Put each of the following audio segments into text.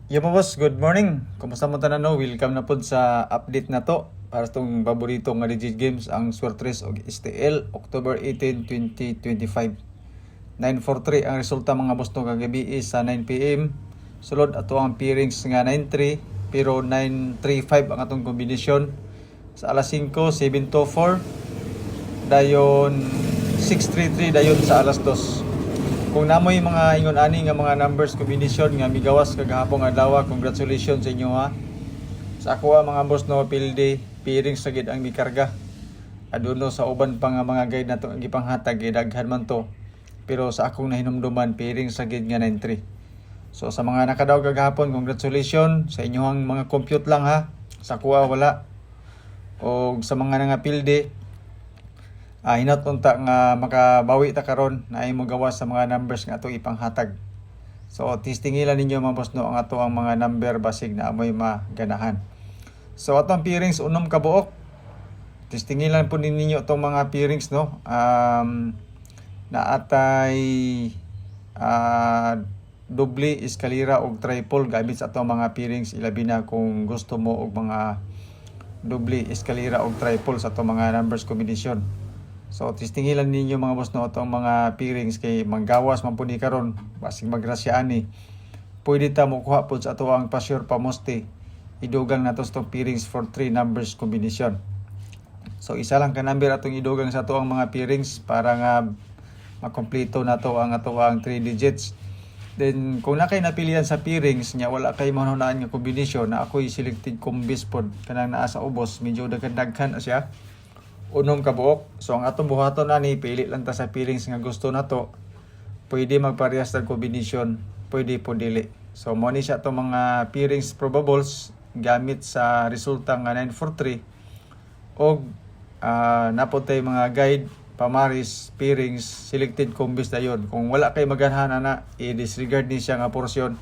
Yo po boss, good morning. Kumusta mo tanan no? Welcome na pod sa update na to para sa tong paborito nga legit games ang Swertres og STL October 18, 2025. 943 ang resulta mga boss no kagabi sa 9 PM. Sulod ato ang pairings nga 93 pero 935 ang atong kombinasyon. Sa alas 5 724 dayon 633 dayon sa alas 2. Kung namoy mga ingon ani nga mga numbers combination nga migawas kagahapon adlaw, congratulations sa inyo ha. Sa ako mga boss no pilde piring sa gid ang mikarga. Aduno sa uban pa nga mga guide nato ang gipanghatag gidaghan man to. Pero sa akong nahinumduman piring sa gid nga 93. So sa mga nakadaog kagahapon, congratulations sa inyong mga compute lang ha. Sa kuha wala. O sa mga nga pilde hinot unta nga makabawi ta karon na ay mo gawas sa mga numbers nga atong ipanghatag. So tistingilan ninyo mga boss no ang ato ang mga number basig na amoy maganahan. So atong pairings unom ka buok. Tistingilan po ninyo itong mga pairings no. Na atay doble, eskalera og triple gamit sa atong mga pairings, ilabi na kung gusto mo og mga doble, eskalera og triple sa atong mga numbers combination. So tistingilan ninyo mga boss no itong mga pairings kay manggawas man pud ni karon basig magrasya ani. Pwede ta mo kuha pud sa ato ang pa-sure pamoste. Idugang nato sa pairings for 3 numbers combination. So isa lang ka number atong idugang sa ato ang mga pairings para nga makompleto nato ang ato ang 3 digits. Then kung na kay napilian sa pairings nya wala kay mahunaan nga combination na ako'y selected combis pod kanang naa sa ubos medyo daghan-daghan siya. Unom ka buok. So ang atong buhaton ani pili lang ta sa pairings nga gusto nato. Pwede magparehas ng combination, pwede po dili. So mo ni siya itong mga pairings probables gamit sa resulta nga 943 og napotay mga guide pamaris pairings selected combis dayon. Kung wala kay maganahan na i-disregard ni siya nga porsyon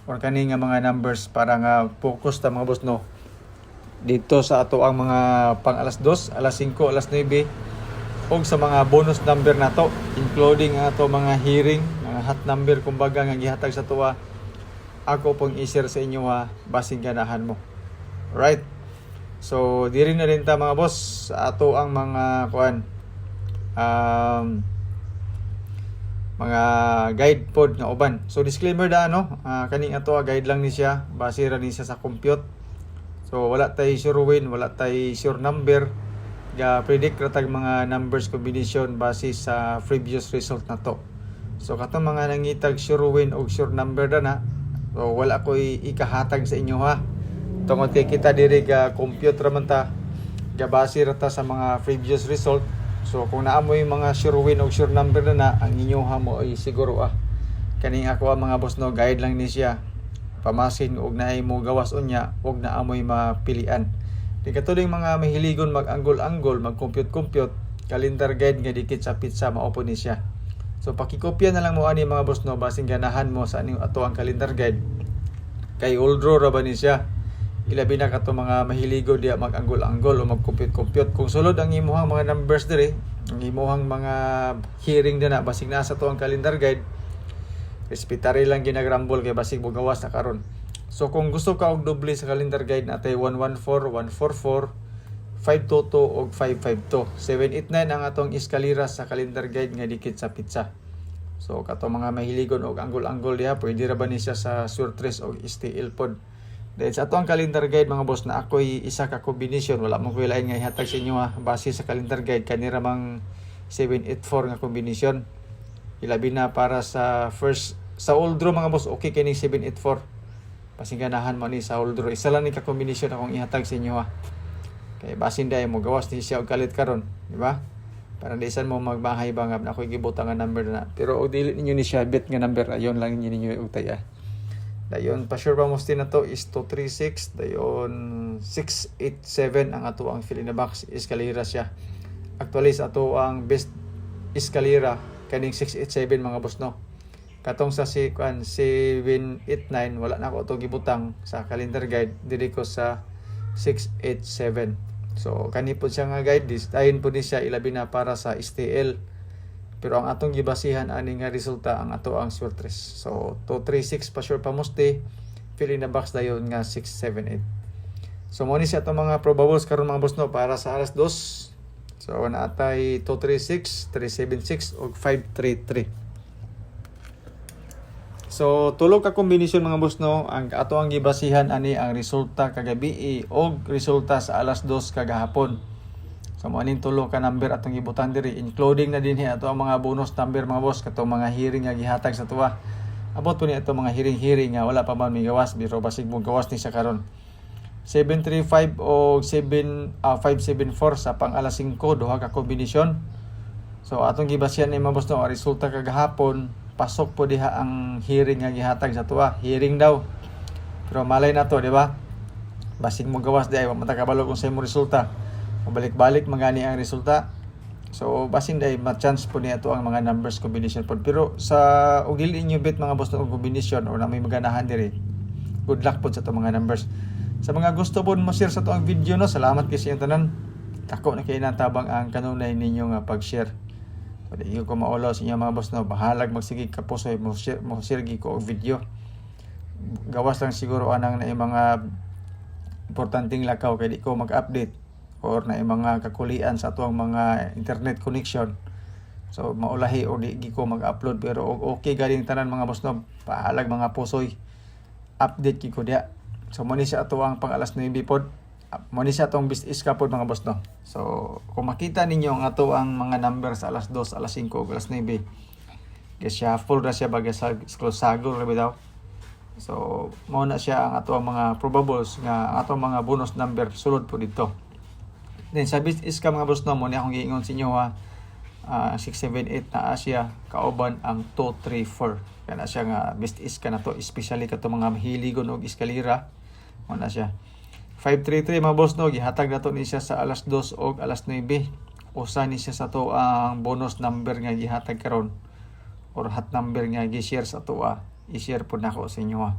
or kani nga mga numbers para nga focus ta mga boss no dito sa ato ang mga pang alas 2, alas 5, alas 9 og sa mga bonus number nato including ato mga hearing, mga hot number kumbaga nga gihatag sa tuwa. Ako pong i-share sa inyo basig ganahan mo. Right? So diri na rin ta mga boss sa ato ang mga kuan mga guide pod nga uban. So disclaimer da kaning ato guide lang ni siya, base ra ni siya sa compute. So wala tay sure win, wala tay sure number. Ga predict ra tag mga numbers combination base sa previous result na to. So katong mga nangitag sure win og sure number na. So wala ko ikahatag sa inyo ha. Tungod kay kita diri ga compute ra man ta. Ga base ra ta sa mga previous result. So kung naamoy mga sure win og sure number na ang inyo ha mo ay siguro kaning ako ang mga boss no guide lang ni siya. Pamasin og naay mo gawas unya og naamoy mapilian. Di katuling mga mahiligon mag-anggol-anggol, mag-compute-compute, calendar guide nga dikit sa pizza maupo ni siya. So pakikopya na lang mo ani mga boss no basing ganahan mo sa aning ato ang calendar guide. Kay old draw ra ba ni siya. Ilabi na kato mga mahiligon diya mag-anggol-anggol o mag-compute-compute. Kung sulod ang imuhang mga numbers diri, ang imuhang mga hearing na basing nasa to ang calendar guide, respetary lang ginagrambol kay basig mo gawas na karon. So kung gusto ka og doble sa calendar guide natay 114, 144, 522 og 552. 789 ang atong eskalera sa calendar guide nga dikit sa pizza. So kato mga mahiligon og anggol-anggol diha pwede ra ba ni siya sa Swertres og STL pod. Dahil sa atong calendar guide mga boss na ako'y isa ka combination, wala mo ko lain nga ihatag sa inyo base sa calendar guide kanira mang 784 nga combination. Ilabi na para sa first sa old draw mga boss okay kining 784 pasing ganahan mo ni sa old draw isa lang ni ka combination akong ihatag sa inyo kay basin day mo gawas ni siya og kalit karon di ba para di isan mo magmahay bangab na ako'y gibutang nga number na pero og dili ninyo ni siya bet nga number ayon lang ninyo og taya dayon pa sure ba mo na to is 236 dayon 687 ang ato ang fill in the box eskalera siya actually sa ato ang best eskalera kaning 687 mga boss no katong sa 789 wala na ako itong gibutang sa calendar guide diri ko sa 687 so kani po siya nga guide dayon po ni siya ilabi na para sa STL Pero ang atong gibasihan ani nga resulta ang ato ang Swertres. So 236 pa sure pamusti, fill in the box dayon nga 6, 7, 8. So mo ni siya itong mga probables karon mga boss no para sa alas 2. So naatay 236, 376 ug 533. So tulo ka kombinasyon mga boss no ang ato ang gibasihan ani ang resulta kagabi og resulta sa alas 2 kagahapon. So mo aning tulo ka number atong gibutan diri including na dinhi ato ang mga bonus number mga boss katong mga hearing nga gihatag sa tuwa. Abot po ni ato mga hearing nga wala pa man migawas biro basig mo gawas ni sa karon. 735 o 574 sa pang alas 5 duha ka kombinasyon. So atong gibasihan ni mga boss no ang resulta kagahapon pasok po diha ang hearing nga gihatag sa tuwa. Hearing daw. Pero malay na to, di ba? Basig mo gawas di ay matakabalo kung sa imong resulta. Mabalik-balik magani ang resulta. So basin day ma-chance po niya to ang mga numbers combination po. Pero sa ug dili inyo bet mga boss no combination or na may maganahan diri. Good luck po sa to mga numbers. Sa mga gusto po mo share sa to ang video no, salamat kay sa inyong tanan. Dako na kay natabang ang kanunay ninyo nga pag-share. So di ko maulo sa inyo mga boss no, bahalag magsigig ka po mo share ko og video. Gawas lang siguro anang na mga importanteng lakaw kay di ko mag-update or na mga kakulian sa tuang mga internet connection. So maulahi o di ko mag-upload pero okay galing tanan mga boss no, pahalag mga pusoy update ko dia. So mo ni siya ato ang pang alas 9 pod. Mo ni siya atong bis ka pod mga boss no. So kung makita ninyo ang ato ang mga number sa alas 2, alas 5 ug alas 9 kay siya full ra siya bagay sa sagol ra bitaw. So mo na siya ang ato ang mga probables nga ato mga bonus number sulod po dito. Then sa bis ka mga boss no, mo ni akong giingon sa inyo ha. 6, 7, 8 na siya kauban ang 2, 3, 4 kana siya nga best is ka na to especially kato mga mahiligon og eskalera mo na siya. 533 mga boss no, gihatag na to ni siya sa alas 2 og alas 9. Usa ni siya sa to ang bonus number nga gihatag karon or hot number nga gi-share sa to i-share po nako sa inyo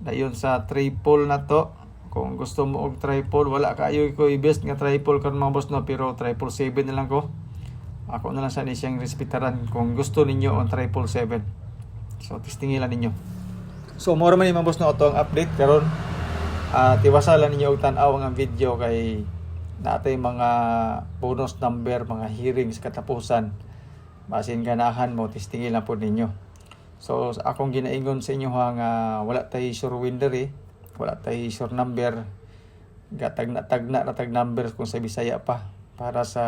dayon sa triple na to. Kung gusto mo og triple, wala kayo ko i-best nga triple karon mga boss no, pero 777 na lang ko. Ako na lang sa ni siyang respetaran kung gusto ninyo on 777. So testingilan ninyo. So more man ni mga boss no ato ang update karon. Tiwasalan ninyo og tan-aw ang video kay natay mga bonus number, mga hearing sa katapusan. Basin ganahan mo testingilan po ninyo. So akong ginaingon sa inyo nga wala tay sure winner wala tay sure number. Gatagna ratag numbers kung sa Bisaya pa para sa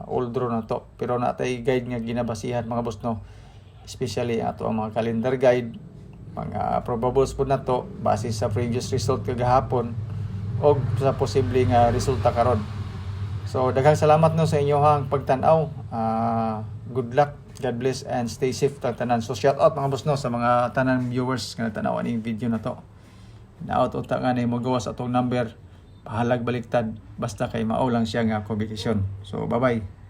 old draw na to. Pero natay guide nga ginabasihan mga boss no. Especially ato ang mga calendar guide, mga probables po na to base sa previous result kagahapon o sa posible nga resulta karon. So daghang salamat no sa inyo hang pagtan-aw. Good luck, God bless and stay safe tanan. So shout out mga boss no sa mga tanan viewers nga nagtanaw aning video na to. Naot uta nga ni mo gawas atong number, pahalag baliktad basta kay mao lang siya nga kombinasyon. So bye bye.